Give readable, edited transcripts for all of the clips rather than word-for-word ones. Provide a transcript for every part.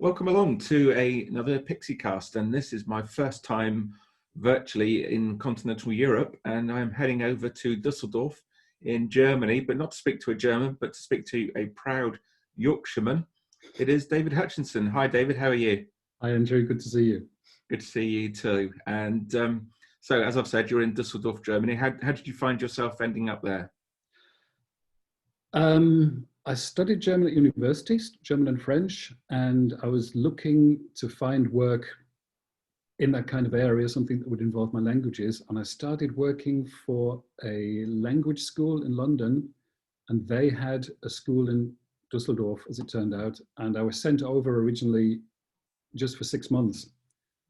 Welcome along to another Pixiecast, and this is my first time virtually in continental Europe, and I'm heading over to Dusseldorf in Germany, but not to speak to a German, but to speak to a proud Yorkshireman. It is David Hutchinson. Hi, David. How are you? Hi, Andrew. Good to see you. Good to see you too. And so, as I've said, you're in Dusseldorf, Germany. How did you find yourself ending up there? I studied German at university, German and French, and I was looking to find work in that kind of area, something that would involve my languages. And I started working for a language school in London, and they had a school in Dusseldorf, as it turned out. And I was sent over originally just for 6 months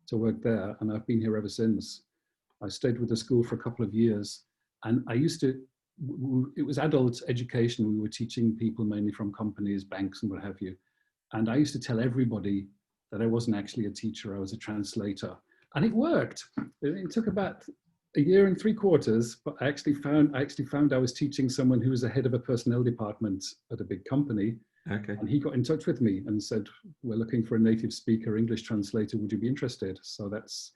to work there, and I've been here ever since. I stayed with the school for a couple of years, and it was adult education. We were teaching people mainly from companies, banks, and what have you. And I used to tell everybody that I wasn't actually a teacher, I was a translator. And it worked. It took about 1 year and 3/4, but I actually found I was teaching someone who was the head of a personnel department at a big company. Okay. And he got in touch with me and said, "We're looking for a native speaker English translator. Would you be interested?" So that's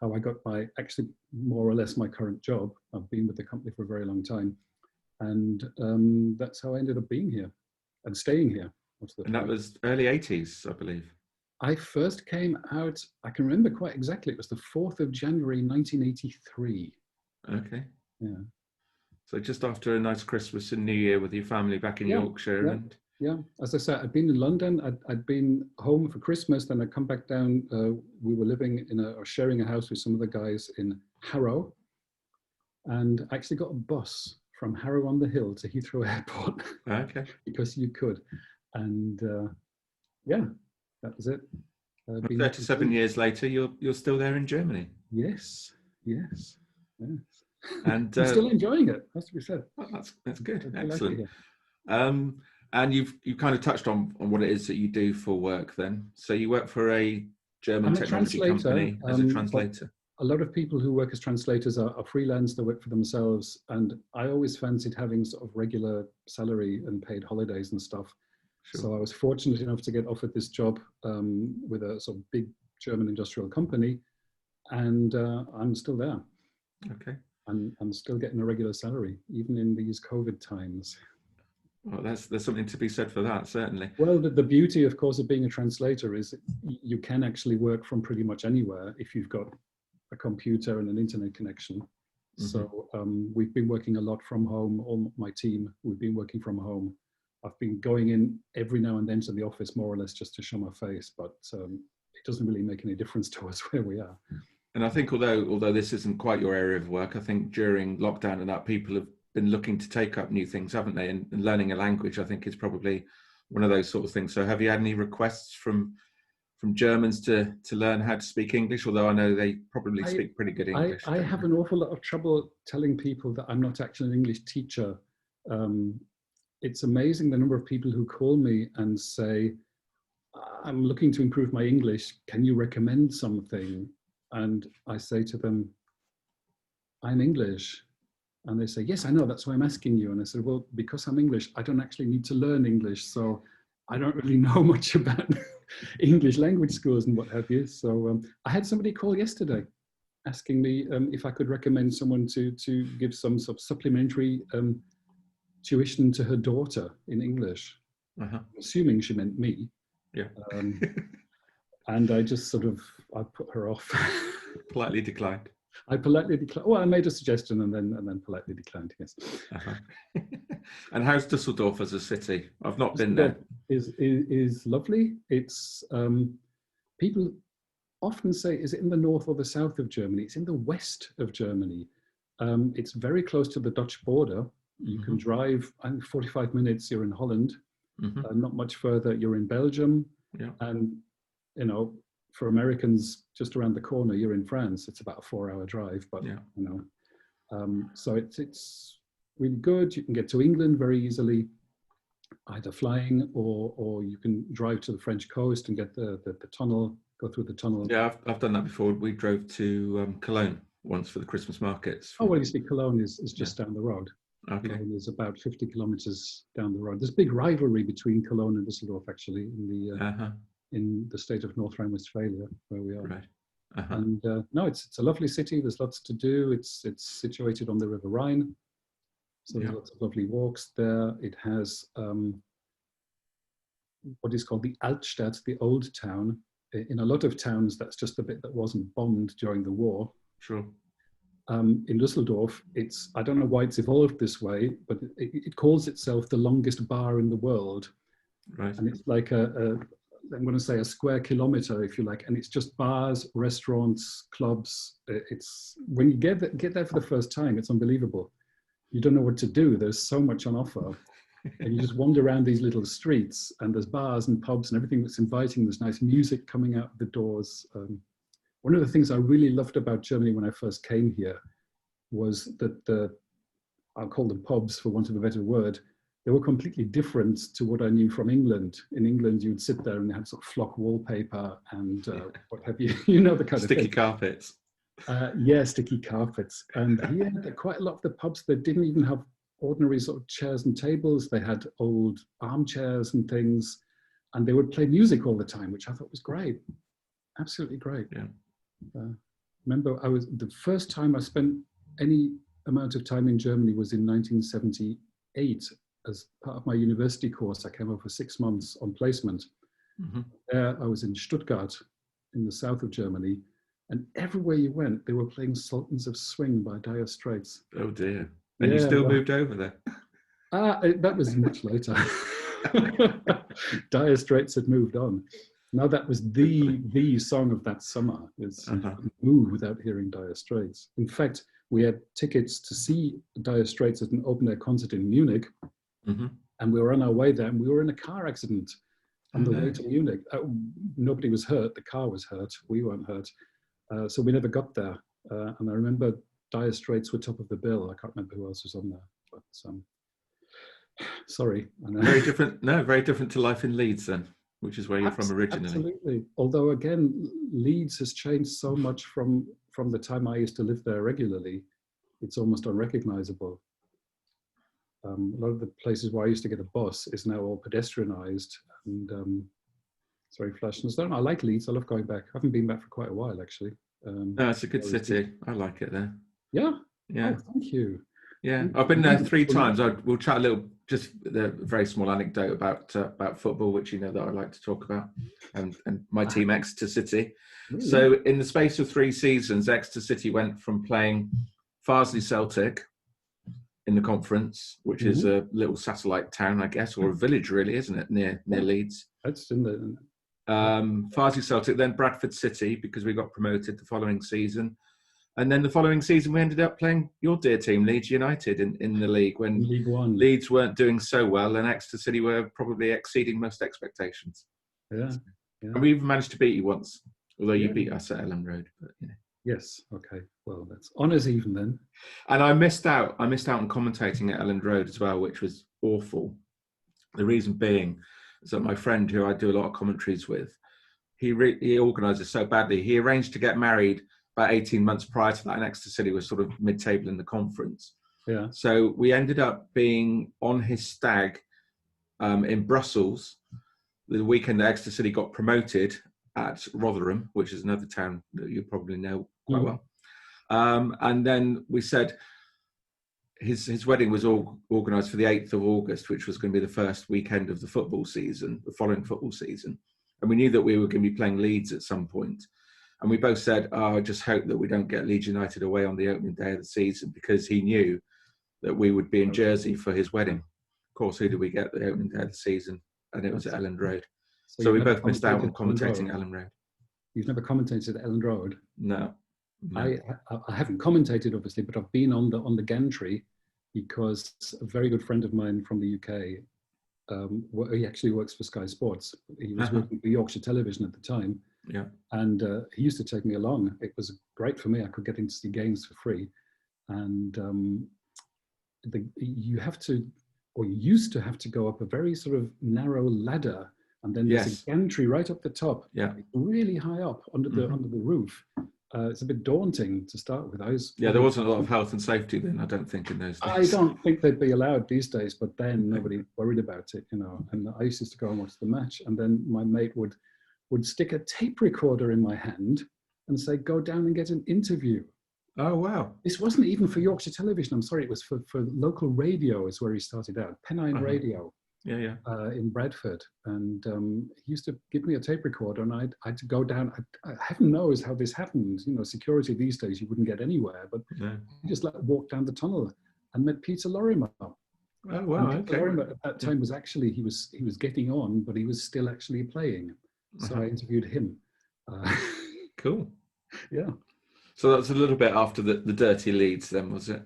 how I got actually more or less my current job. I've been with the company for a very long time. And that's how I ended up being here and staying here. And that was early 80s, I believe. I first came out, I can remember quite exactly, it was the 4th of January, 1983. Okay. Yeah. So just after a nice Christmas and New Year with your family back in Yorkshire. Yeah. Yeah, as I said, I'd been in London, I'd been home for Christmas, then I'd come back down. We were living or sharing a house with some of the guys in Harrow, and I actually got a bus from Harrow on the Hill to Heathrow Airport. Okay. Because you could. And yeah, that was it. 37 years later, you're still there in Germany. Yes. And I'm still enjoying it, has to be said. Well, that's good. Excellent. Like and you've kind of touched on what it is that you do for work then. So you work for a German technology company as a translator. A lot of people who work as translators are freelance, they work for themselves. And I always fancied having sort of regular salary and paid holidays and stuff. Sure. So I was fortunate enough to get offered this job with a sort of big German industrial company. And I'm still there. Okay. I'm still getting a regular salary, even in these COVID times. Well, there's something to be said for that, certainly. Well, the beauty, of course, of being a translator is you can actually work from pretty much anywhere if you've got a computer and an internet connection. Mm-hmm. So we've been working a lot from home. All my team, we've been working from home. I've been going in every now and then to the office, more or less, just to show my face, but it doesn't really make any difference to us where we are. And I think although this isn't quite your area of work, I think during lockdown and that, people have been looking to take up new things, haven't they? And learning a language, I think, is probably one of those sort of things. So have you had any requests from Germans to learn how to speak English? Although I know they probably speak pretty good English. I have an awful lot of trouble telling people that I'm not actually an English teacher. It's amazing the number of people who call me and say, "I'm looking to improve my English. Can you recommend something?" And I say to them, "I'm English." And they say, "Yes, I know, that's why I'm asking you." And I said, "Well, because I'm English, I don't actually need to learn English. So I don't really know much about English language schools and what have you." So I had somebody call yesterday asking me if I could recommend someone to give some sort of supplementary tuition to her daughter in English, assuming she meant me. Yeah. And I just I put her off. Politely declined. I politely declined. Well, I made a suggestion and then politely declined. Yes. And how's Dusseldorf as a city? I've not been there. Is lovely. It's people often say, "Is it in the north or the south of Germany?" It's in the west of Germany. It's very close to the Dutch border. You can drive 45 minutes. You're in Holland. Not much further, you're in Belgium. Yeah. And for Americans, just around the corner, you're in France. It's about a 4-hour drive, but so it's really good. You can get to England very easily, either flying or you can drive to the French coast and get the tunnel, go through the tunnel. Yeah, I've done that before. We drove to Cologne once for the Christmas markets. Oh, well, you see, Cologne is just down the road. Okay. Cologne is about 50 kilometers down the road. There's a big rivalry between Cologne and Dusseldorf, actually, in in the state of North Rhine-Westphalia, where we are. Right. Uh-huh. And no, it's a lovely city. There's lots to do. It's situated on the River Rhine, so there's lots of lovely walks there. It has what is called the Altstadt, the old town. In a lot of towns, that's just the bit that wasn't bombed during the war. Sure. In Dusseldorf, I don't know why it's evolved this way, but it calls itself the longest bar in the world. Right. And it's like I'm going to say a square kilometer, if you like, and it's just bars, restaurants, clubs. It's when you get there for the first time, it's unbelievable. You don't know what to do. There's so much on offer. And you just wander around these little streets, and there's bars and pubs and everything that's inviting. There's nice music coming out of the doors. One of the things I really loved about Germany when I first came here was that I'll call them pubs for want of a better word, they were completely different to what I knew from England. In England, you'd sit there and they had sort of flock wallpaper and what have you, the kind of sticky carpets. Yeah, sticky carpets. And here, quite a lot of the pubs, they didn't even have ordinary sort of chairs and tables. They had old armchairs and things, and they would play music all the time, which I thought was great. Absolutely great. Yeah. Remember, the first time I spent any amount of time in Germany was in 1978. As part of my university course, I came over for 6 months on placement. Mm-hmm. There, I was in Stuttgart, in the south of Germany, and everywhere you went, they were playing Sultans of Swing by Dire Straits. Oh dear! And you still moved over there? That was much later. Dire Straits had moved on. Now that was the song of that summer. It's move without hearing Dire Straits. In fact, we had tickets to see Dire Straits at an open air concert in Munich, and we were on our way there, and we were in a car accident on the way to Munich. Nobody was hurt. The car was hurt. We weren't hurt. So we never got there. And I remember Dire Straits were top of the bill. I can't remember who else was on there. But sorry. Very different. No, very different to life in Leeds then, which is where you're from originally. Absolutely. Although again, Leeds has changed so much from the time I used to live there regularly. It's almost unrecognizable. A lot of the places where I used to get a bus is now all pedestrianized, and it's very flash. And I like Leeds. I love going back. I haven't been back for quite a while, actually. No, it's a good city. I like it there. Yeah? Yeah. Oh, thank you. Yeah, I've been there 3 times. We'll chat a little, just a very small anecdote about football, which you know that I like to talk about, and my team, Exeter City. Really? So in the space of 3 seasons, Exeter City went from playing Farsley Celtic in the conference, which is a little satellite town, I guess, or a village, really, isn't it, near Leeds? That's in the... Farsley Celtic, then Bradford City, because we got promoted the following season. And then the following season, we ended up playing your dear team, Leeds United, in the league, when League One. Leeds weren't doing so well, and Exeter City were probably exceeding most expectations. Yeah. And we even managed to beat you once, although you beat us at Ellen Road. But, you know. Yes. Okay. Well, that's honours even then. And I missed out on commentating at Ellen Road as well, which was awful. The reason being is that my friend, who I do a lot of commentaries with, he organised it so badly. He arranged to get married about 18 months prior to that, and Exeter City was sort of mid-table in the conference. Yeah. So we ended up being on his stag in Brussels the weekend that Exeter City got promoted at Rotherham, which is another town that you probably know quite well. And then we said his wedding was all organised for the 8th of August, which was going to be the first weekend of the football season, the following football season. And we knew that we were going to be playing Leeds at some point. And we both said, I just hope that we don't get Leeds United away on the opening day of the season, because he knew that we would be in Jersey for his wedding. Of course, who did we get the opening day of the season? And it was at Ellen Road. So we both missed out on commentating Ellen Road. You've never commentated at Ellen Road? No. I haven't commentated, obviously, but I've been on the gantry, because a very good friend of mine from the UK, he actually works for Sky Sports. He was working for Yorkshire Television at the time. Yeah. And he used to take me along. It was great for me. I could get in to see games for free. And you used to have to go up a very sort of narrow ladder, and then there's a gantry right up the top, really high up under the roof. It's a bit daunting to start with. There wasn't a lot of health and safety then, I don't think, in those days. I don't think they'd be allowed these days, but then nobody worried about it, you know. And I used to go and watch the match, and then my mate would would stick a tape recorder in my hand and say, go down and get an interview. Oh, wow. This wasn't even for Yorkshire Television. I'm sorry, it was for local radio is where he started out, Pennine Radio. Yeah. In Bradford, and he used to give me a tape recorder, and I had to go down. Heaven knows how this happened. You know, security these days you wouldn't get anywhere, but he just walked down the tunnel and met Peter Lorimer. Oh wow! And Peter Lorimer at that time was actually he was getting on, but he was still actually playing. So I interviewed him. Cool. Yeah. So that's a little bit after the dirty Leeds, then, was it?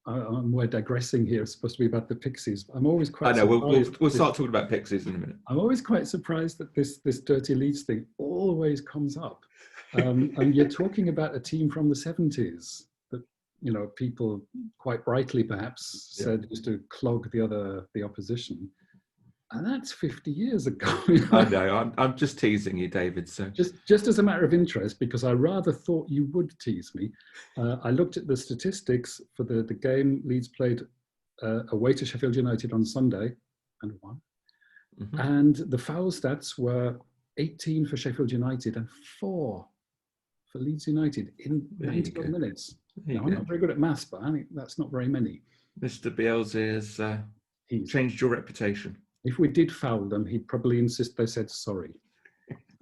We're digressing here. It's supposed to be about the Pixies. I'm always quite. I know. We'll start talking about Pixies in a minute. I'm always quite surprised that this dirty Leeds thing always comes up. And you're talking about a team from the 70s that, you know, people quite brightly perhaps said used to clog the opposition. And that's 50 years ago. I know. I'm just teasing you, David. So just as a matter of interest, because I rather thought you would tease me, I looked at the statistics for the game Leeds played away to Sheffield United on Sunday and won. And the foul stats were 18 for Sheffield United and 4 for Leeds United in 91 minutes. Now, I'm not very good at maths, but I think that's not very many. Mr. Bielsa has changed your reputation. If we did foul them, he'd probably insist they said sorry.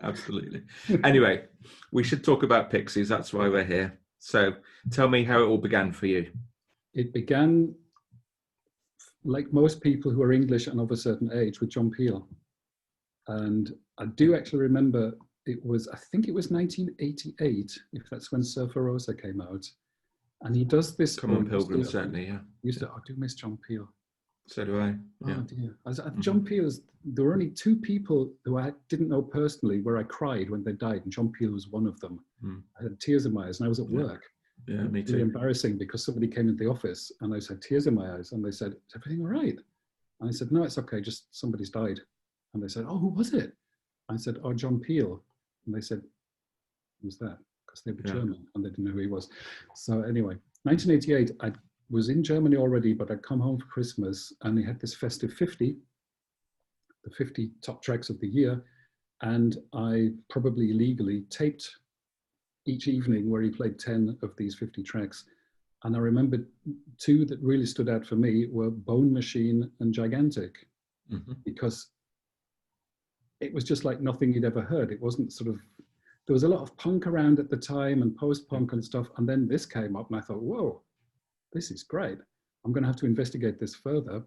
Absolutely. Anyway, we should talk about Pixies. That's why we're here. So tell me how it all began for you. It began, like most people who are English and of a certain age, with John Peel. And I do actually remember I think it was 1988, if that's when Surfer Rosa came out. And he does this. Come on, Pilgrim, certainly, yeah. I do miss John Peel. So do I. Yeah. Oh dear. John Peel there were only 2 people who I didn't know personally where I cried when they died, and John Peel was one of them. I had tears in my eyes, and I was at work. Yeah, me too. Really embarrassing, because somebody came into the office and I said, tears in my eyes, and they said, is everything all right? And I said, no, it's okay, just somebody's died. And they said, oh, who was it? I said, oh, John Peel. And they said, who's that? Because they were German and they didn't know who he was. So anyway, 1988, I was in Germany already, but I'd come home for Christmas, and they had this festive 50, the 50 top tracks of the year, and I probably illegally taped each evening where he played 10 of these 50 tracks. And I remember 2 that really stood out for me were Bone Machine and Gigantic, because it was just like nothing you'd ever heard. It wasn't there was a lot of punk around at the time and post-punk and stuff, and then this came up and I thought, whoa, this is great. I'm going to have to investigate this further.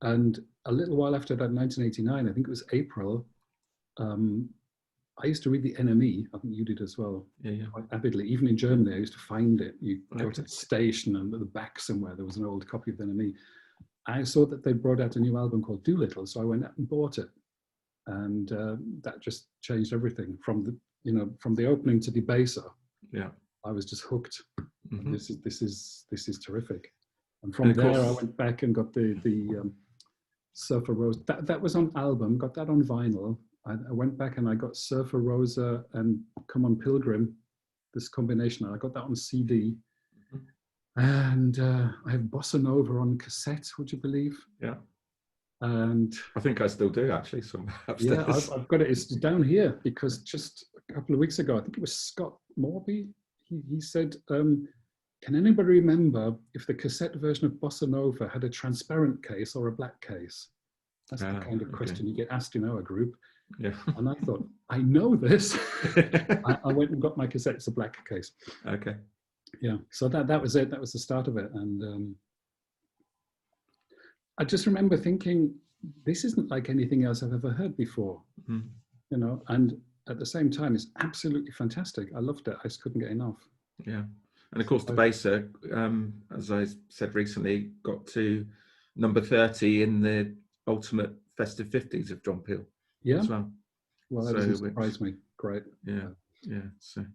And a little while after that, 1989, I think it was April, I used to read the NME. I think you did as well, quite avidly. Even in Germany, I used to find it. You go to the station, and at the back somewhere, there was an old copy of the NME. I saw that they brought out a new album called Doolittle, so I went out and bought it. And that just changed everything from the opening to Debaser. Yeah, I was just hooked. This is terrific. And from there, I went back and got the Surfer Rosa. That was on album. Got that on vinyl. I went back and I got Surfer Rosa and Come on Pilgrim. This combination. I got that on CD. And I have Bossa Nova on cassette. Would you believe? Yeah. And I think I still do, actually. Somewhere upstairs. Yeah, I've got it. It's down here, because just a couple of weeks ago, I think it was Scott Morby. He said, can anybody remember if the cassette version of Bossa Nova had a transparent case or a black case? That's the kind of question you get asked in our group. Yeah. And I thought, I know this. I went and got my cassette. It's a black case. Okay. Yeah. So that was it. That was the start of it. And I just remember thinking, this isn't like anything else I've ever heard before. You know, and at the same time, it's absolutely fantastic. I loved it. I just couldn't get enough. Yeah. And of course, Debaser, as I said recently, got to number 30 in the ultimate festive 50s of John Peel as well. Well, that doesn't surprise me. Great. Yeah, yeah. So,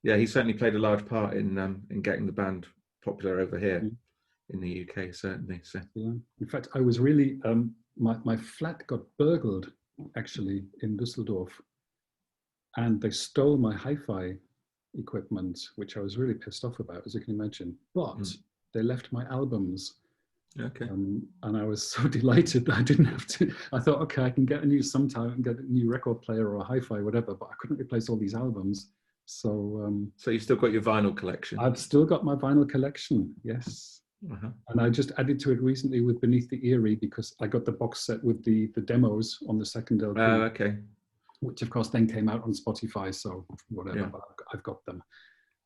yeah, he certainly played a large part in getting the band popular over here in the UK, certainly. So, yeah. In fact, I was really my flat got burgled actually in Dusseldorf, and they stole my hi-fi equipment, which I was really pissed off about, as you can imagine. But they left my albums Okay. And I was so delighted that I didn't have to. I thought, okay, I can get a new sometime and get a new record player or a hi-fi, whatever, but I couldn't replace all these albums. So So you've still got your vinyl collection? I've still got my vinyl collection, yes. Uh-huh. And I just added to it recently with Beneath the Eyrie, because I got the box set with the demos on the second LP. Oh, okay. Which of course then came out on Spotify, so whatever, Yeah. but I've got them.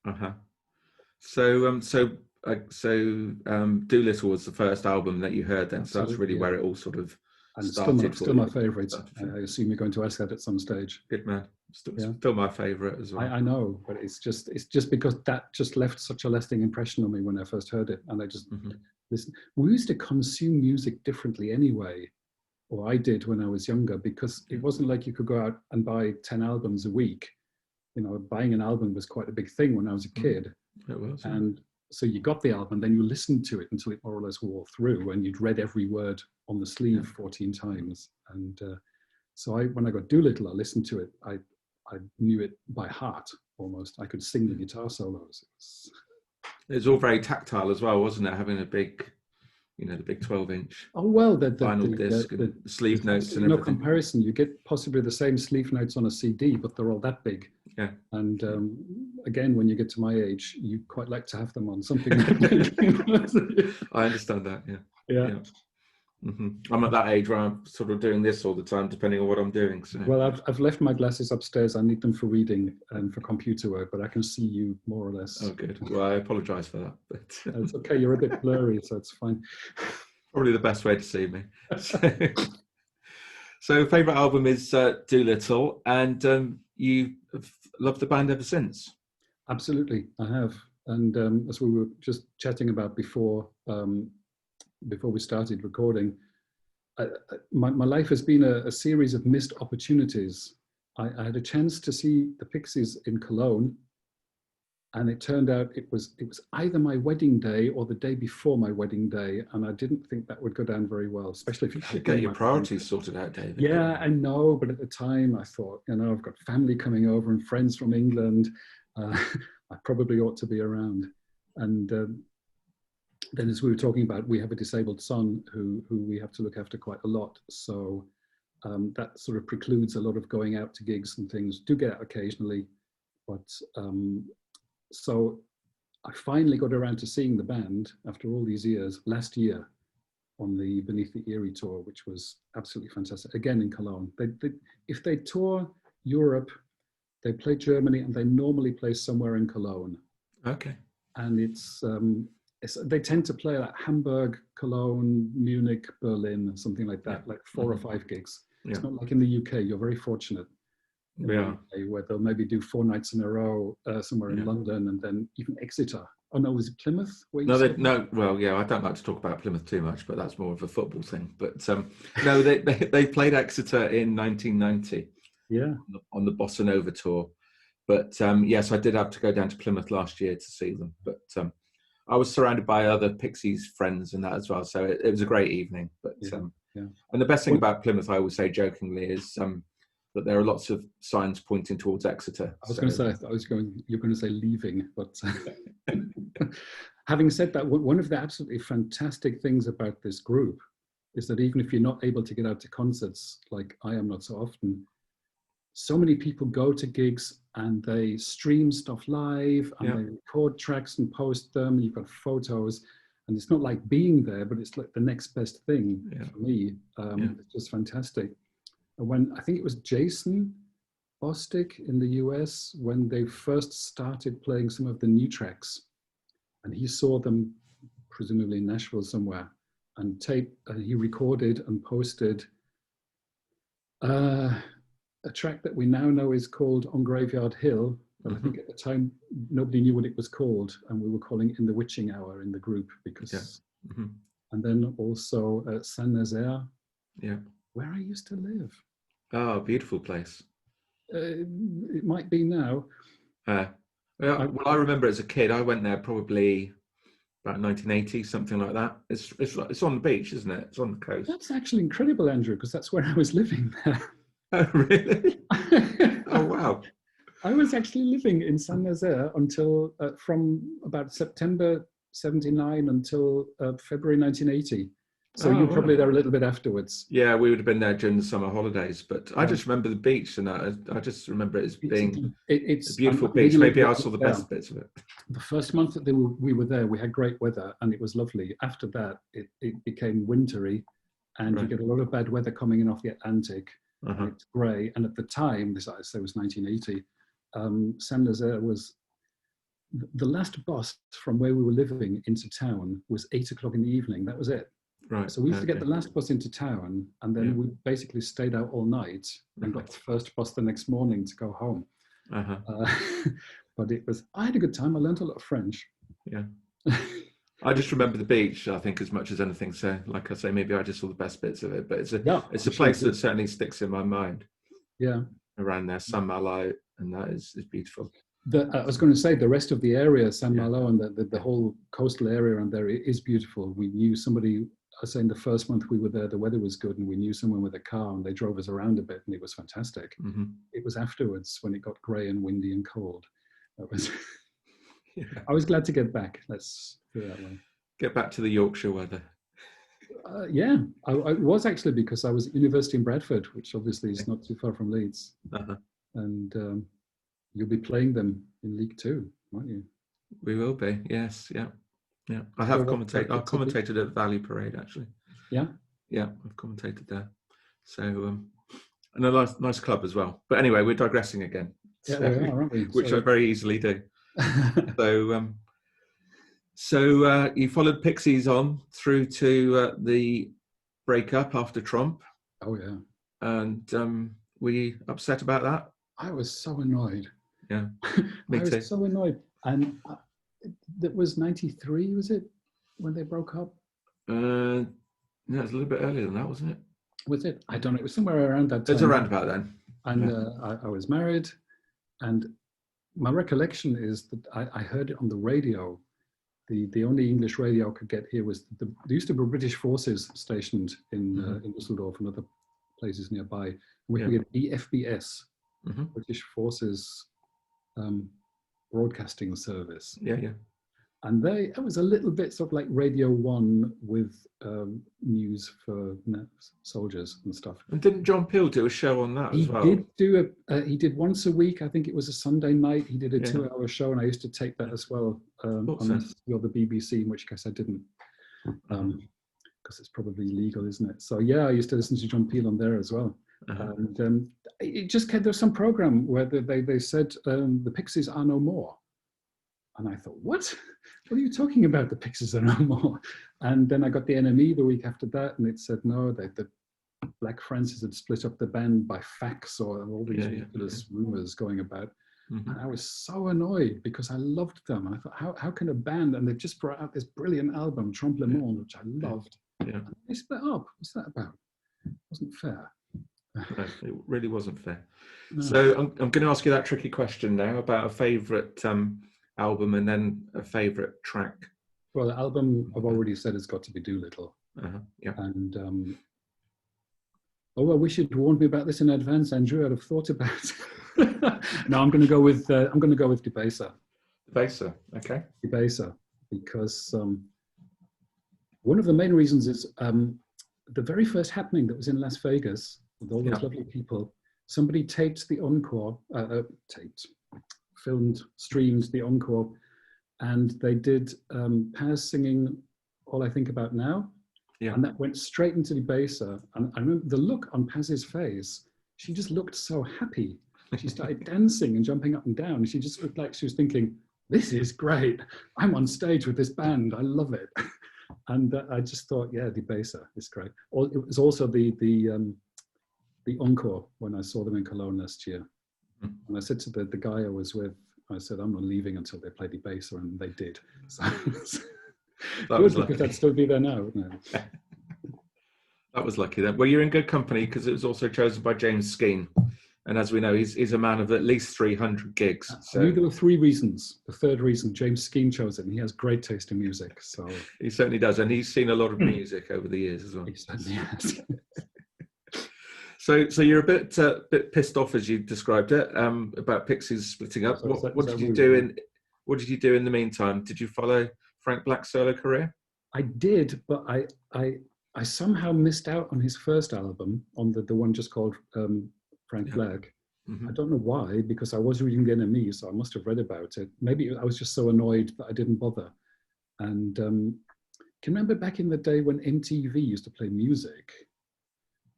Uh-huh. So Doolittle was the first album that you heard then. So that's really where it all sort of and started. Still my favourite. I assume you're going to ask that at some stage. Good man. Still my favourite as well. I know, but it's just because that just left such a lasting impression on me when I first heard it, and I just listen. We used to consume music differently anyway, or I did when I was younger, because it wasn't like you could go out and buy 10 albums a week. You know, buying an album was quite a big thing when I was a kid. It was. And so you got the album, then you listened to it until it more or less wore through, and you'd read every word on the sleeve 14 times. And so when I got Doolittle, I listened to it. I knew it by heart almost. I could sing the guitar solos. It was all very tactile as well, wasn't it? Having a big, the big 12-inch vinyl disc and the sleeve notes and everything. No comparison. You get possibly the same sleeve notes on a CD, but they're all that big. Yeah. And again, when you get to my age, you quite like to have them on something. I understand that. Yeah. Yeah. I'm at that age where I'm sort of doing this all the time, depending on what I'm doing. So. Well, I've left my glasses upstairs. I need them for reading and for computer work, but I can see you more or less. Oh, good. Well, I apologise for that, but it's okay. You're a bit blurry, so it's fine. Probably the best way to see me. So favourite album is Doolittle, and you have loved the band ever since. Absolutely, I have. And as we were just chatting about before we started recording, my life has been a series of missed opportunities. I had a chance to see the Pixies in Cologne, and it turned out it was either my wedding day or the day before my wedding day, and I didn't think that would go down very well, especially if you should get your priorities sorted out, David. Yeah, I know, but at the time I thought, I've got family coming over and friends from England. I probably ought to be around. And then, as we were talking about, we have a disabled son who we have to look after quite a lot. So that sort of precludes a lot of going out to gigs and things. Do get out occasionally, but so I finally got around to seeing the band after all these years last year on the Beneath the Eyrie tour, which was absolutely fantastic. Again in Cologne. If they tour Europe, they play Germany, and they normally play somewhere in Cologne. Okay. And they tend to play like Hamburg, Cologne, Munich, Berlin, something like that, like 4 or 5 gigs. Yeah. It's not like in the UK. You're very fortunate. Yeah. Where they'll maybe do 4 nights in a row somewhere in London, and then even Exeter. Oh no, was it Plymouth? No. Well, yeah, I don't like to talk about Plymouth too much, but that's more of a football thing. But no, they played Exeter in 1990. Yeah. On the Bossa Nova tour. But yes, I did have to go down to Plymouth last year to see them. But I was surrounded by other Pixies friends and that as well. So it was a great evening. But and the best thing about Plymouth, I always say jokingly, is that there are lots of signs pointing towards Exeter. I was going to say, you're going to say leaving, but having said that, one of the absolutely fantastic things about this group is that even if you're not able to get out to concerts, like I am not so often, so many people go to gigs and they stream stuff live and they record tracks and post them. And you've got photos, and it's not like being there, but it's like the next best thing for me. It's just fantastic. And when I think it was Jason Bostic in the US, when they first started playing some of the new tracks, and he saw them presumably in Nashville somewhere, and he recorded and posted a track that we now know is called On Graveyard Hill, but I think at the time nobody knew what it was called, and we were calling it In the Witching Hour in the group because. And then also St Nazaire, where I used to live. Oh, beautiful place. It might be now. Well, I remember as a kid, I went there probably about 1980, something like that. It's on the beach, isn't it? It's on the coast. That's actually incredible, Andrew, because that's where I was living there. Oh, really? Oh, wow. I was actually living in St Nazaire until from about September 79 until February 1980. So Oh, you were probably wow. there a little bit afterwards. Yeah, we would have been there during the summer holidays, but I just remember the beach, and I just remember it as being a beautiful I'm beach. reading a Maybe little I bit saw the down. best bits of it. The first month that we were there, we had great weather and it was lovely. After that, it became wintry, and you Right. get a lot of bad weather coming in off the Atlantic, Uh-huh. and it's grey. And at the time, this I say was 1980, St Nazaire was the last bus from where we were living into town was 8 o'clock in the evening. That was it. Right. So we used to get Okay. the last bus into town, and then Yeah. we basically stayed out all night and got Right. the first bus the next morning to go home. Uh-huh. But I had a good time. I learned a lot of French. Yeah. I just remember the beach, I think, as much as anything. So, like I say, maybe I just saw the best bits of it. But it's a place that certainly sticks in my mind. Yeah. Around there, Saint Malo, and that is beautiful. I was going to say the rest of the area, Saint Malo, and the whole coastal area around there is beautiful. We knew somebody. I was saying the first month we were there, the weather was good, and we knew someone with a car, and they drove us around a bit, and it was fantastic. Mm-hmm. It was afterwards when it got grey and windy and cold. That was. Yeah. I was glad to get back. Let's put it that way. Get back to the Yorkshire weather. Yeah, I was actually, because I was at university in Bradford, which obviously is not too far from Leeds, and you'll be playing them in League Two, won't you? We will be. Yes. Yeah. Yeah. I have commentated. I've commentated at Valley Parade actually. Yeah. Yeah, I've commentated there. So, and a nice club as well. But anyway, we're digressing again. Yeah, we are, aren't we? Which I very easily do. So you followed Pixies on through to the breakup after Trump. Oh yeah. And were you upset about that? I was so annoyed. Yeah, me too. I was so annoyed. And that was 93, was it, when they broke up? No, it was a little bit earlier than that, wasn't it? Was it? I don't know. It was somewhere around that time. It's around about then. And I was married, and my recollection is that I heard it on the radio. The only English radio I could get here was there used to be British forces stationed in Dusseldorf and other places nearby. We could get EFBS, British Forces Broadcasting Service. Yeah, yeah. And it was a little bit sort of like Radio 1 with news for soldiers and stuff. And didn't John Peel do a show on that as well? He did once a week. I think it was a Sunday night. He did a 2-hour show, and I used to take that as well on the BBC, in which case I didn't, because it's probably illegal, isn't it? So yeah, I used to listen to John Peel on there as well. And it just came, there was some program where they said the Pixies are no more. And I thought, what are you talking about? The Pixies are no more. And then I got the NME the week after that, and it said, no, the Black Francis had split up the band by fax, or all these ridiculous rumors going about. And I was so annoyed because I loved them. And I thought, how can a band, and they've just brought out this brilliant album, Trompe le Monde, which I loved. And they split up. What's that about? It wasn't fair. No, it really wasn't fair. No. So I'm going to ask you that tricky question now about a favourite album and then a favourite track. Well, the album I've already said has got to be Doolittle. Yeah. And I wish you'd warned me about this in advance, Andrew. I'd have thought about it. No, I'm going to go with Debaser. Debaser, okay. Debaser, because one of the main reasons is the very first happening that was in Las Vegas with all those lovely people. Somebody taped the encore, streamed the encore, and they did Paz singing All I Think About Now. Yeah. And that went straight into Debaser. And I remember the look on Paz's face. She just looked so happy. She started dancing and jumping up and down. She just looked like she was thinking, this is great. I'm on stage with this band. I love it. And I just thought, yeah, Debaser is great. It was also the encore when I saw them in Cologne last year. And I said to the guy I was with, I said, I'm not leaving until they play Debaser, and they did. So that was lucky. Because I'd still be there now, wouldn't it? That was lucky then. Well, you're in good company because it was also chosen by James Skeen. And as we know, he's a man of at least 300 gigs. So. I knew there were 3 reasons. The third reason, James Skeen chose it, and he has great taste in music. So he certainly does. And he's seen a lot of music over the years as well. He certainly has. So you're a bit pissed off, as you described it, about Pixies splitting up. What did you do in the meantime? Did you follow Frank Black's solo career? I did, but I somehow missed out on his first album, on the one just called Frank Black. I don't know why, because I was reading the NME, so I must have read about it. Maybe I was just so annoyed that I didn't bother. And can you remember back in the day when MTV used to play music?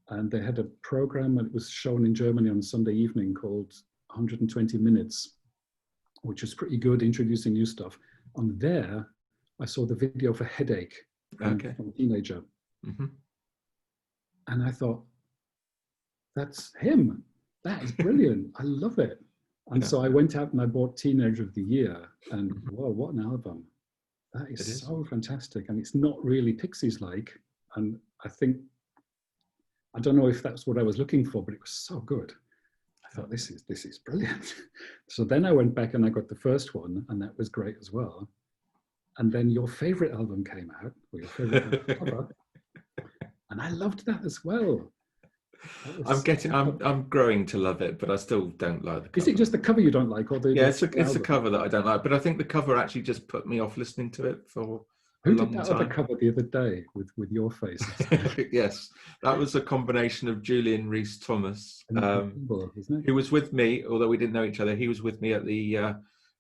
And they had a program that was shown in Germany on Sunday evening called 120 Minutes, which was pretty good, introducing new stuff. On there, I saw the video for Headache from Teenager. And I thought, that's him. That is brilliant. I love it. And so I went out and I bought Teenager of the Year. And whoa, what an album. That is so fantastic. And it's not really Pixies-like. And I think, I don't know if that's what I was looking for, but it was so good. I thought, this is brilliant. So then I went back and I got the first one, and that was great as well. And then your favorite album came out, or your favorite cover, and I loved that as well. I'm growing to love it, but I still don't like the cover. Is it just the cover you don't like, or the? Yeah, it's the cover that I don't like, but I think the cover actually just put me off listening to it for a long time. Who did that other cover the other day with your face? Yes, that was a combination of Julian Rees-Thomas, who was with me, although we didn't know each other. He was with me at the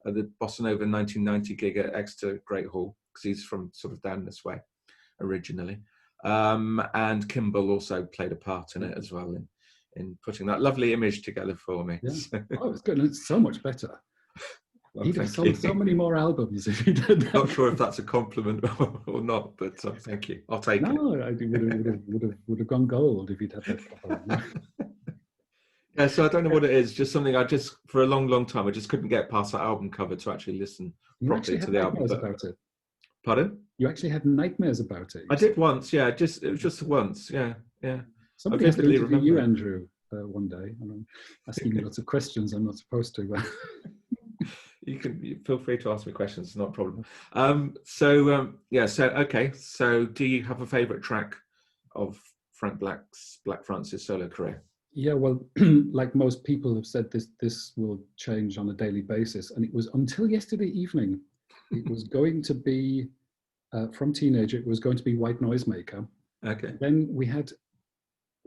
Bossa Nova 1990 gig at Exeter Great Hall, because he's from sort of down this way originally. And Kimball also played a part in it as well, in putting that lovely image together for me. Yeah. Oh, it's good. And it's so much better. Well, he'd have sold so many more albums if he did that. Not sure if that's a compliment or not, but thank you. I'll take it. No, I would have gone gold if he'd had that. Yeah, so I don't know what it is. Just something for a long time, I just couldn't get past that album cover to actually listen properly to the album. About it. Pardon? You actually had nightmares about it. I did once, yeah. It was just once, yeah. Somebody has to interview you, Andrew, one day. I'm asking you lots of questions I'm not supposed to. But you feel free to ask me questions. It's not a problem. So do you have a favourite track of Frank Black's Black Francis solo career? Yeah, well, like most people have said, this will change on a daily basis, and it was until yesterday evening. It was going to be from Teenager. It was going to be White Noisemaker. Okay. Then we had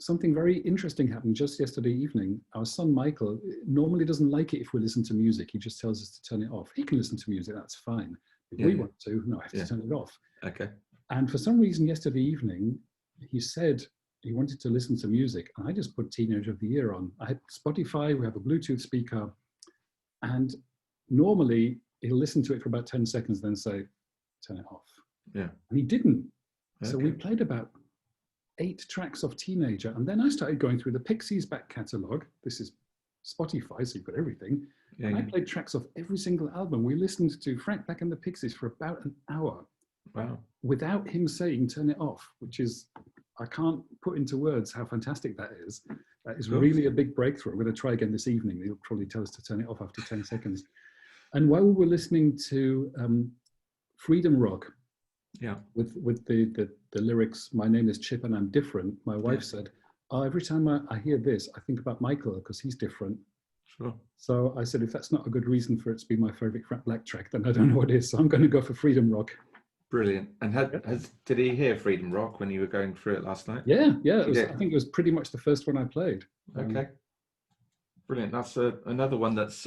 something very interesting happen just yesterday evening. Our son Michael normally doesn't like it if we listen to music. He just tells us to turn it off. He can listen to music, that's fine. If we want to, no, I have to turn it off. Okay. And for some reason yesterday evening, he said he wanted to listen to music. And I just put Teenager of the Year on. I had Spotify, we have a Bluetooth speaker. And normally he'll listen to it for about 10 seconds, then say, turn it off. Yeah. And he didn't. Okay. So we played about 8 tracks of Teenager, and then I started going through the Pixies back catalogue. This is Spotify, so you've got everything. Yeah, and I played tracks of every single album. We listened to Frank Black and the Pixies for about an hour. Wow. Without him saying turn it off, which is, I can't put into words how fantastic that is. That is really a big breakthrough. I'm going to try again this evening. He'll probably tell us to turn it off after 10 seconds. And while we were listening to Freedom Rock, with the lyrics, my name is Chip and I'm different, my wife said, every time I hear this, I think about Michael because he's different. Sure. So I said, if that's not a good reason for it to be my favorite Frank Black track, then I don't know what is. So I'm going to go for Freedom Rock. Brilliant. And did he hear Freedom Rock when you were going through it last night? Yeah. I think it was pretty much the first one I played. Okay. Brilliant. That's another one that's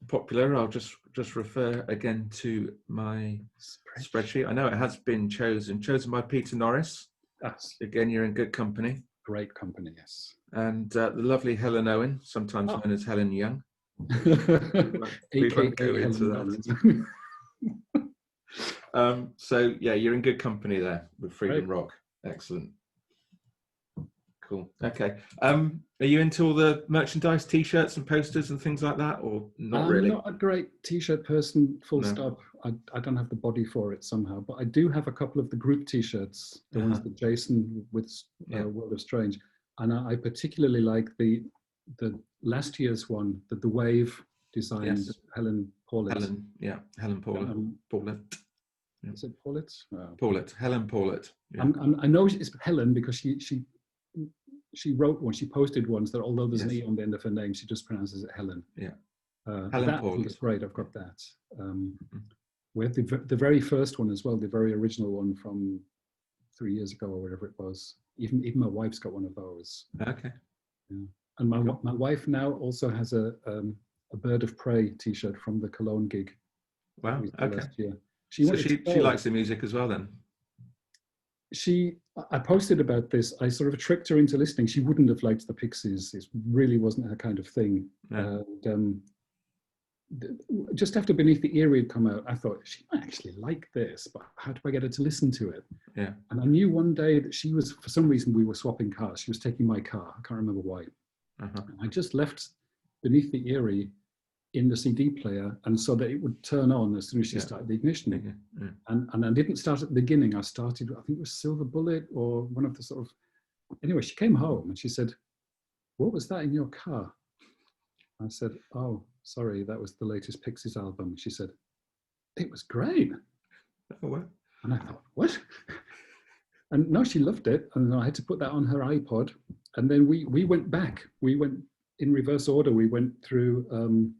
popular. I'll just refer again to my spreadsheet. I know it has been chosen by Peter Norris. Yes. Again, you're in good company. Great company, yes. And the lovely Helen Owen, sometimes known as Helen Young. We won't go into that. So yeah, you're in good company there with Freedom Rock. Excellent. Cool. Okay. Are you into all the merchandise, T-shirts and posters and things like that, or not really? I'm not a great T-shirt person, full stop. I don't have the body for it somehow, but I do have a couple of the group T-shirts, the ones that Jason with World of Strange, and I particularly like the last year's one that the Wave designed. Helen Paulet. Helen Paulet. Is it Paulet? Paulet. Helen Paulet. Yeah. I know it's Helen because she wrote one. She posted ones that although there's an E on the end of her name, she just pronounces it Helen. Yeah. Helen Paulet. I think it's great. I've got that. We had the very first one as well, the very original one from 3 years ago or whatever it was. Even my wife's got one of those. Okay. Yeah. And my wife now also has a Bird of Prey T-shirt from the Cologne gig. Wow. Okay. Last year. She likes the music as well then. I posted about this. I sort of tricked her into listening. She wouldn't have liked the Pixies. It really wasn't her kind of thing. Yeah. And, just after Beneath the Ear had come out, I thought she might actually like this, but how do I get her to listen to it? Yeah. And I knew one day that she was, for some reason, we were swapping cars. She was taking my car. I can't remember why. Uh-huh. I just left Beneath the Eyrie in the CD player, and so that it would turn on as soon as she started the ignition. Yeah. And I didn't start at the beginning. I started, I think it was Silver Bullet or one of the sort of. Anyway, she came home and she said, "What was that in your car?" I said, "Oh, sorry, that was the latest Pixies album." She said, "It was great." Oh, what? And I thought, what? And no, she loved it. And I had to put that on her iPod. And then we went back. We went in reverse order. We went through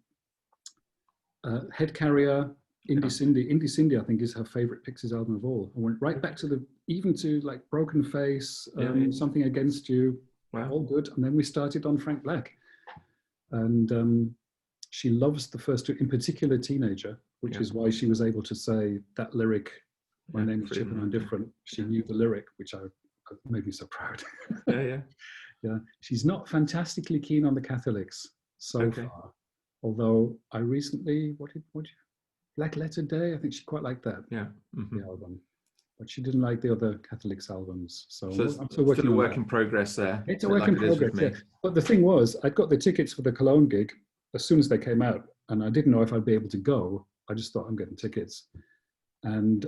Head Carrier, Indie Cindy. Indie Cindy, I think, is her favorite Pixies album of all. I went right back to even to like Broken Face, Something Against You. Wow. All good. And then we started on Frank Black. And she loves the first two, in particular Teenager, which is why she was able to say that lyric, "My name is Chip and I'm different." She knew the lyric, which made me so proud. Yeah. She's not fantastically keen on the Catholics so far. Although I recently, what Black Letter Day, I think she quite liked that. Yeah. Mm-hmm. The album. But she didn't like the other Catholics albums. So I'm still working a work in progress there. It's a work in progress, yeah. But the thing was, I'd got the tickets for the Cologne gig as soon as they came out, and I didn't know if I'd be able to go. I just thought, I'm getting tickets. And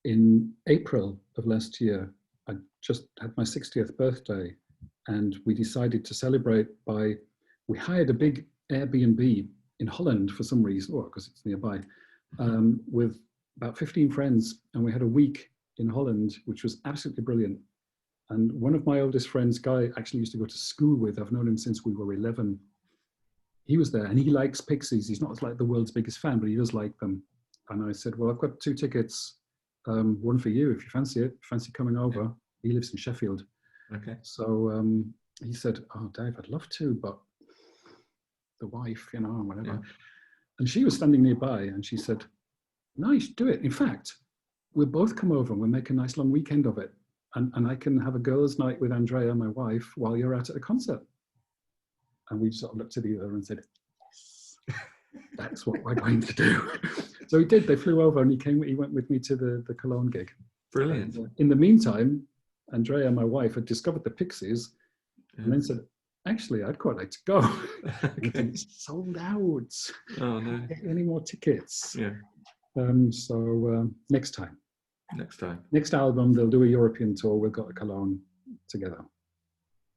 in April of last year, I just had my 60th birthday, and we decided to celebrate we hired a big Airbnb in Holland for some reason, because it's nearby, with about 15 friends, and we had a week in Holland, which was absolutely brilliant. And one of my oldest friends, Guy, actually used to go to school with. I've known him since we were 11. He was there, and he likes Pixies. He's not like the world's biggest fan, but he does like them. And I said, well, I've got 2 tickets, one for you if you fancy it. Fancy coming over? Yeah. He lives in Sheffield. Okay. So he said, "Oh, Dave, I'd love to, but the wife, whatever." Yeah. And she was standing nearby, and she said, "No, you should do it. In fact, we'll both come over and we'll make a nice long weekend of it. And I can have a girls' night with Andrea, my wife, while you're out at a concert." And we sort of looked at each other and said, "Yes, that's what we're going to do." So he did. They flew over, and he went with me to the Cologne gig. Brilliant. And, in the meantime, Andrea, my wife, had discovered the Pixies, and then said, "Actually, I'd quite like to go." Okay. It's sold out. Oh no! Get any more tickets? Yeah. So next time. Next album, they'll do a European tour. We'll go to Cologne together.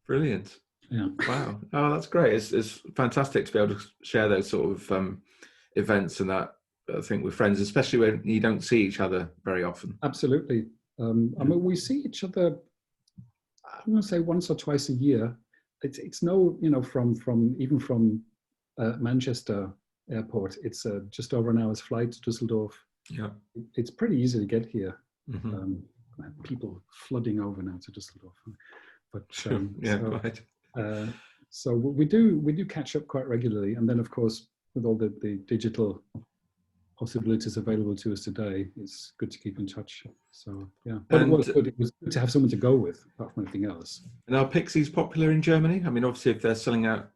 Brilliant. Yeah. Wow. Oh, that's great. It's fantastic to be able to share those sort of events and that, I think, with friends, especially when you don't see each other very often. Absolutely. I mean, we see each other, I'm going to say once or twice a year. It's no, from Manchester airport, it's just over an hour's flight to Dusseldorf. Yeah. It's pretty easy to get here. Mm-hmm. People flooding over now to Dusseldorf. But quite. So we do catch up quite regularly, and then of course with all the digital possibilities available to us today, it's good to keep in touch. So yeah, but it was good to have someone to go with, apart from anything else. And are Pixies popular in Germany? I mean, obviously, if they're selling out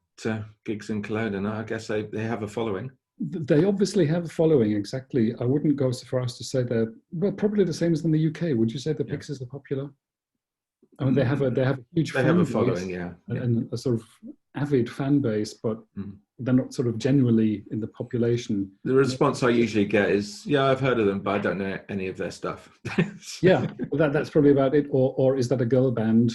gigs in Cologne, and I guess they have a following. They obviously have a following. Exactly. I wouldn't go so far as to say they're probably the same as in the UK. Would you say the Pixies are popular? I mean, they have a huge. They have a following, and a sort of avid fan base, but they're not sort of generally in the population. The response I usually get is, "Yeah, I've heard of them, but I don't know any of their stuff." Yeah, that's probably about it. Or is that a girl band?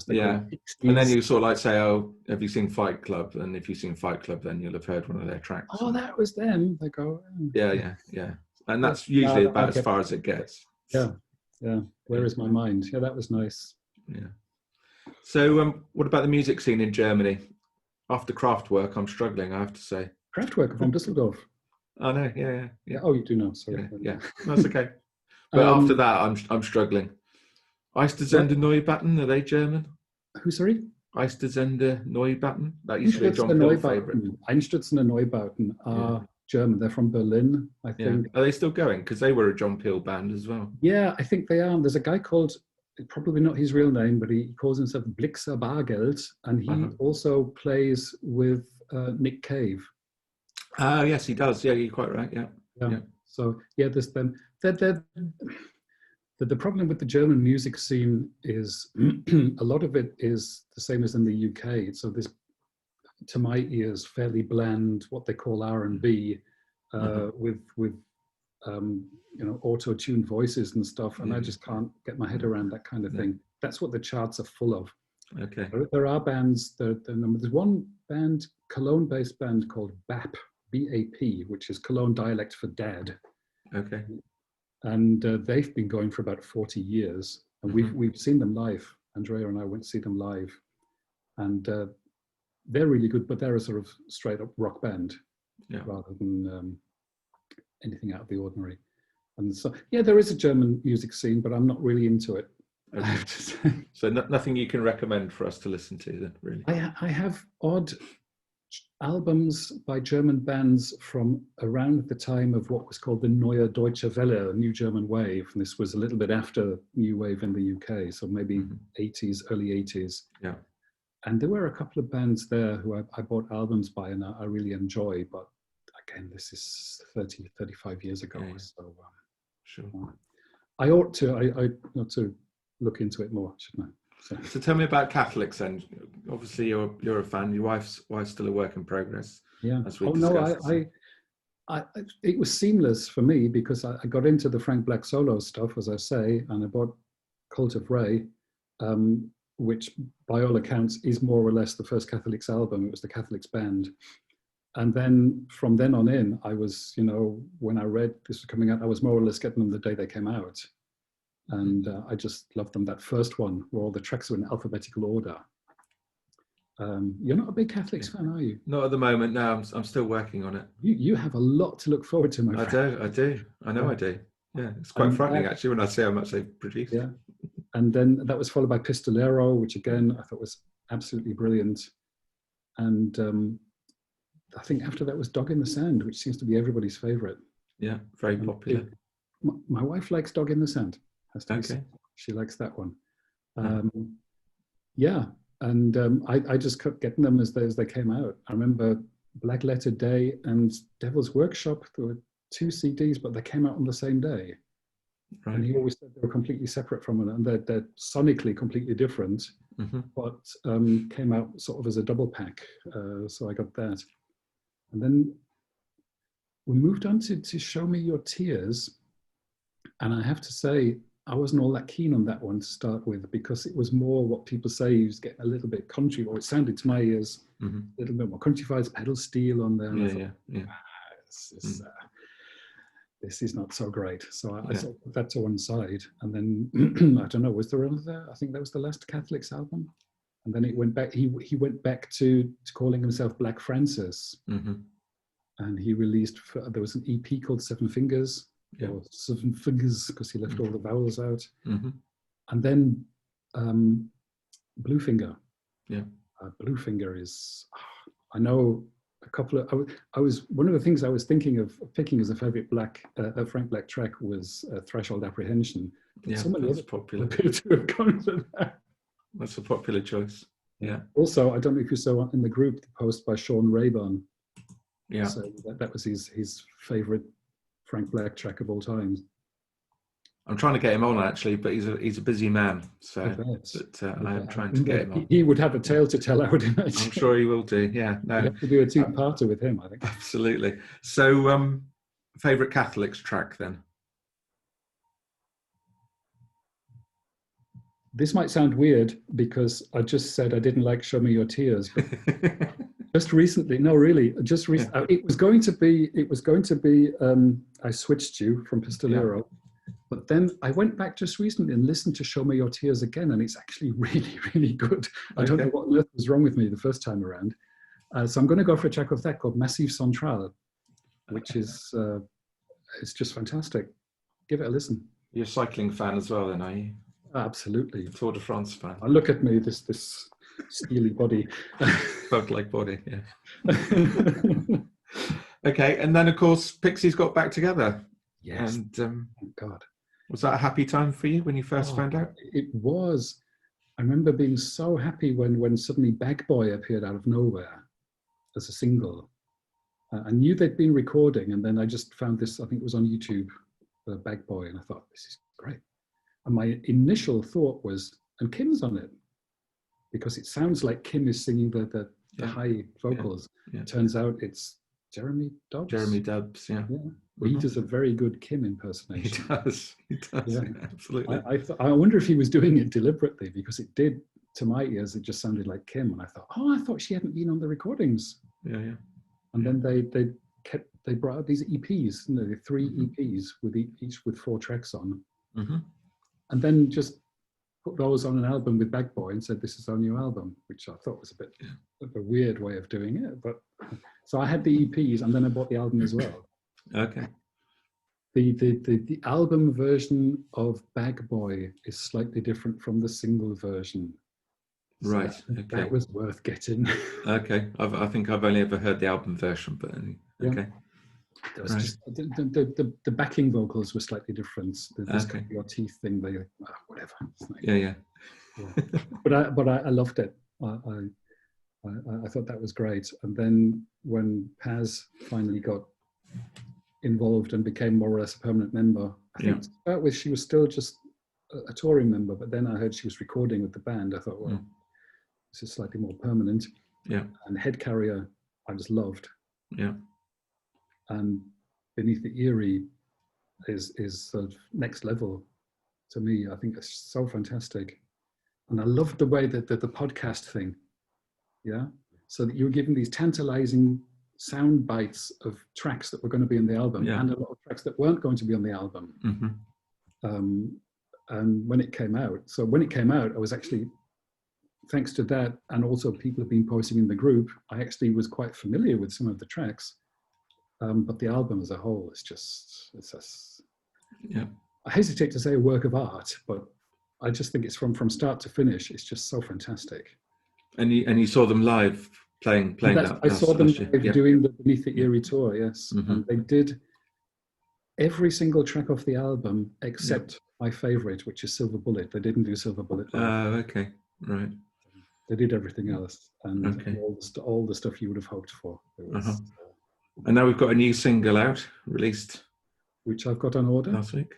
Yeah, and then you sort of like say, "Oh, have you seen Fight Club?" And if you've seen Fight Club, then you'll have heard one of their tracks. Oh, that was them. They go, yeah, and that's usually about as far as it gets. Yeah. Where is my mind? Yeah, that was nice. Yeah. So, what about the music scene in Germany? After Kraftwerk, I'm struggling, I have to say. Kraftwerk from Dusseldorf. I know. Yeah. Oh, you do know. Sorry. Yeah. That's okay. But after that, I'm struggling. Eistesender Neubauten, are they German? Who, sorry? Eistesender Neubauten. That used to be a John Peel favourite. Einstürzende Neubauten are German. They're from Berlin, I think. Are they still going? Because they were a John Peel band as well. Yeah, I think they are. There's a guy called, probably not his real name, but he calls himself Blixer Bargeld, and he also plays with Nick Cave. Yes, he does. Yeah, you're quite right. Yeah. So there's them. The problem with the German music scene is a lot of it is the same as in the UK. So this, to my ears, fairly bland, what they call R&B, with auto-tuned voices and stuff, and I just can't get my head around that kind of thing. That's what the charts are full of. Okay. There are bands. There's one band, Cologne-based band called BAP, B-A-P, which is Cologne dialect for dad. Okay. And they've been going for about 40 years, and we've seen them live. Andrea and I went to see them live, and they're really good. But they're a sort of straight up rock band, rather than anything out of the ordinary. And so, there is a German music scene, but I'm not really into it. Okay. So nothing you can recommend for us to listen to then, really? I have odd albums by German bands from around the time of what was called the Neue Deutsche Welle, New German Wave. And this was a little bit after New Wave in the UK, so maybe 80s, early 80s. Yeah. And there were a couple of bands there who I bought albums by and I really enjoy, but again, this is 30, 35 years ago. Yeah. So sure. I ought to look into it more, shouldn't I? So tell me about Catholics then. Obviously, you're a fan. Your wife's still a work in progress. Yeah. It was seamless for me because I got into the Frank Black solo stuff, as I say, and I bought Cult of Ray, which by all accounts is more or less the first Catholics album. It was the Catholics band. And then from then on in, I was, when I read this was coming out, I was more or less getting them the day they came out. And I just loved them. That first one, where all the tracks were in alphabetical order. You're not a big Catholics fan, are you? Not at the moment. No, I'm still working on it. You have a lot to look forward to, my friend. I do. I know I do. Yeah, it's quite frightening actually when I see how much they produce. Yeah, and then that was followed by Pistolero, which again I thought was absolutely brilliant. And I think after that was Dog in the Sand, which seems to be everybody's favourite. Yeah, very popular. My wife likes Dog in the Sand. Okay. She likes that one. I just kept getting them as they came out. I remember Black Letter Day and Devil's Workshop. There were 2 CDs, but they came out on the same day. Right. And he always said they were completely separate from one, and they're sonically completely different, but came out sort of as a double pack. So I got that. And then we moved on to Show Me Your Tears. And I have to say, I wasn't all that keen on that one to start with because it was more what people say he was getting a little bit country, or it sounded to my ears a little bit more country-fied, pedal steel on there. This is not so great. So I sort of put that to one side. And then, I don't know, was there another? I think that was the last Catholics album. And then it went back, he went back to calling himself Black Francis. And he released, there was an EP called Seven Fingers. Or 7 Fingers, because he left all the vowels out. And then Bluefinger. Yeah. Bluefinger is, I know a couple of, I was, one of the things I was thinking of picking as a favorite Frank Black track was Threshold Apprehension. Yeah, that's popular. That's a popular choice. Yeah. Also, I don't know if you saw in the group the post by Sean Rayburn. Yeah. So that was his favorite Frank Black track of all time. I'm trying to get him on actually, but he's a busy man. So, I am trying to get him on. He would have a tale to tell, I would imagine. I'm sure he will do. Yeah, no. You have to do a 2-parter with him, I think. Absolutely. So, favorite Catholics track then? This might sound weird because I just said I didn't like Show Me Your Tears. But just recently, it was going to be I Switched You from Pistolero, but then I went back just recently and listened to Show Me Your Tears again, and it's actually really, really good. I don't know what on earth was wrong with me the first time around. So I'm going to go for a track of that called Massif Centrale. which is it's just fantastic. Give it a listen. You're a cycling fan as well, then, are you? Absolutely. Tour de France fan. Look at me, this steely body. Bug-like body, yeah. Okay, and then of course Pixies got back together. Yes. And Thank God. was that a happy time for you when you first found out? It was. I remember being so happy when suddenly Bag Boy appeared out of nowhere as a single. I knew they'd been recording, and then I just found this, I think it was on YouTube, Bag Boy, and I thought, this is great. And my initial thought was, and Kim's on it, because it sounds like Kim is singing the high vocals. Yeah. It turns out it's Jeremy Dobbs. Jeremy Dobbs, yeah. He does a very good Kim impersonation. He does, yeah, absolutely. I wonder if he was doing it deliberately, because it did, to my ears, it just sounded like Kim. And I thought, I thought she hadn't been on the recordings. Yeah. And then they brought out these EPs, the 3 EPs with each with 4 tracks on. And then just put those on an album with Bag Boy and said, this is our new album, which I thought was a bit of a weird way of doing it. But so I had the EPs, and then I bought the album as well. Okay. The album version of Bag Boy is slightly different from the single version. So Right. Okay. That was worth getting. Okay. I think I've only ever heard the album version, but okay. There was just, the backing vocals were slightly different. This Okay. your teeth thing, whatever. Yeah. But I loved it. I thought that was great. And then when Paz finally got involved and became more or less a permanent member, I think to start with she was still just a touring member, but then I heard she was recording with the band. I thought, well, this is slightly more permanent. Yeah. And Head Carrier, I just loved. Yeah. And Beneath the Eerie is sort of next level to me. I think it's so fantastic. And I loved the way that the podcast thing, so that you were given these tantalizing sound bites of tracks that were going to be on the album and a lot of tracks that weren't going to be on the album. And when it came out, I was actually, thanks to that, and also people have been posting in the group, I actually was quite familiar with some of the tracks. But the album as a whole is just, I hesitate to say a work of art, but I just think it's from start to finish, it's just so fantastic. And you saw them live playing that? I saw them live doing the Beneath the Eerie tour, yes. And they did every single track off the album except my favorite, which is Silver Bullet. They didn't do Silver Bullet live. Okay, right. They did everything else, and all the stuff you would have hoped for. It was, and now we've got a new single out, released. Which I've got on order. Last week?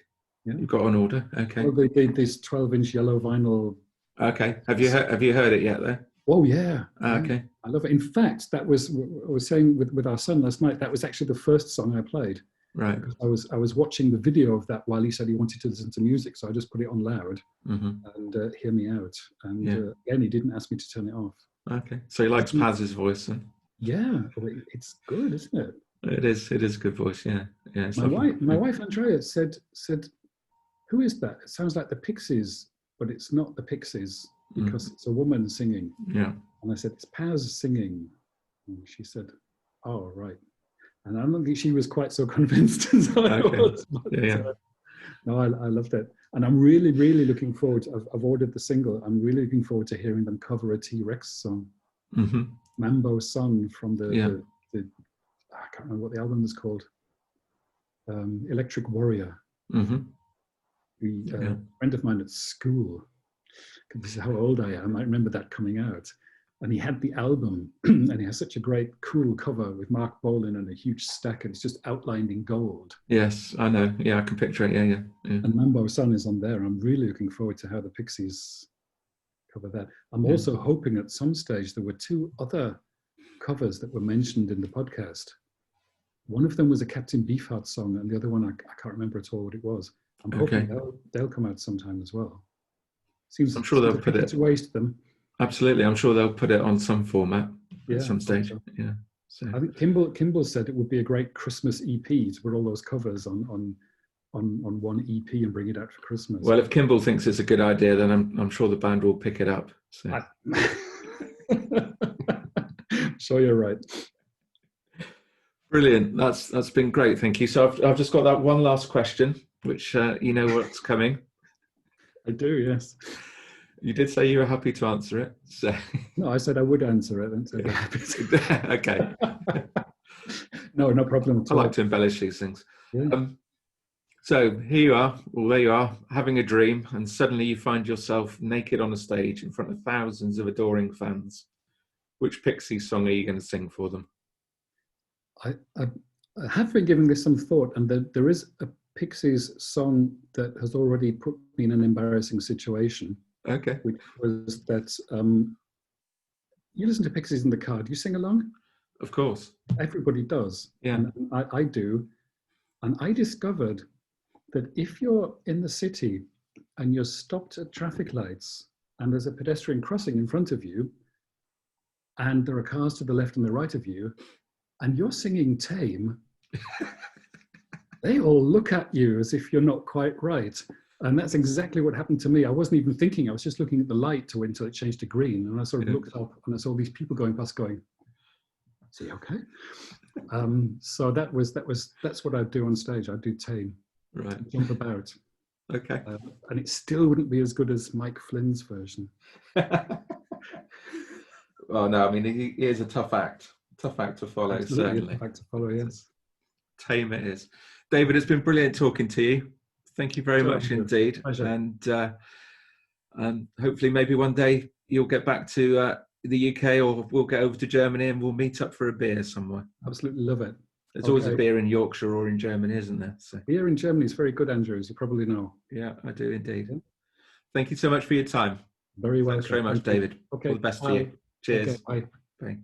Yeah. You've got on order, okay. Oh, they did this 12-inch yellow vinyl. Okay, have you heard it yet though? Oh yeah. Okay. I love it. In fact, that was, I was saying with our son last night, that was actually the first song I played. Right. I was watching the video of that while he said he wanted to listen to music, so I just put it on loud and Hear Me Out. And again, he didn't ask me to turn it off. Okay, so he likes Paz's voice then? Yeah, it's good, isn't it? It is a good voice, yeah. My wife Andrea said, who is that? It sounds like the Pixies, but it's not the Pixies because it's a woman singing. Yeah. And I said, it's Paz singing. And she said, oh, right. And I don't think she was quite so convinced as I was. But, no, I loved it. And I'm really, really looking forward to, I've ordered the single. I'm really looking forward to hearing them cover a T-Rex song. Mambo Son from the I can't remember what the album was called. Electric Warrior. A friend of mine at school, this is how old I am, I remember that coming out. And he had the album, and he has such a great, cool cover with Mark Bolan and a huge stack, and it's just outlined in gold. Yes, I know. Yeah, I can picture it. Yeah. And Mambo Son is on there. I'm really looking forward to how the Pixies cover that. I'm also hoping at some stage there were 2 other covers that were mentioned in the podcast. One of them was a Captain Beefheart song, and the other one, I can't remember at all what it was. I'm hoping they'll come out sometime as well. I'm sure they'll put it to waste them. Absolutely, I'm sure they'll put it on some format at some stage. So. Yeah. So. I think Kimball said it would be a great Christmas EP to put all those covers on one EP and bring it out for Christmas. Well, if Kimball thinks it's a good idea, then I'm sure the band will pick it up. So. Sure, you're right. Brilliant. That's been great. Thank you. So I've just got that one last question, which you know what's coming. I do, yes. You did say you were happy to answer it. So No, I said I would answer it. And okay. No, no problem at I all. like to embellish these things. Yeah. So here you are, well, there you are, having a dream, and suddenly you find yourself naked on a stage in front of thousands of adoring fans. Which Pixies song are you going to sing for them? I have been giving this some thought, and there is a Pixies song that has already put me in an embarrassing situation. Okay. Which was that you listen to Pixies in the car. Do you sing along? Of course. Everybody does. Yeah. And I do. And I discovered that if you're in the city and you're stopped at traffic lights and there's a pedestrian crossing in front of you and there are cars to the left and the right of you and you're singing Tame, they all look at you as if you're not quite right. And that's exactly what happened to me. I wasn't even thinking. I was just looking at the light to wait until it changed to green. And I sort of looked up and I saw these people going past going, is he okay? So that's what I do on stage. I do Tame. Right. Jump about. Okay. And it still wouldn't be as good as Mike Flynn's version. Well, no, I mean, he is a tough act to follow. Absolutely certainly. A tough act to follow, yes. Tame it is. David, it's been brilliant talking to you. Thank you very much indeed. Pleasure. And hopefully maybe one day you'll get back to the UK, or we'll get over to Germany and we'll meet up for a beer somewhere. Absolutely love it. There's always a beer in Yorkshire or in Germany, isn't there? So. Beer in Germany is very good, Andrew, as you probably know. Yeah, I do indeed. Yeah. Thank you so much for your time. Very well. Thanks very much, David. Okay. All the best to you. Cheers. Okay, bye. Bye.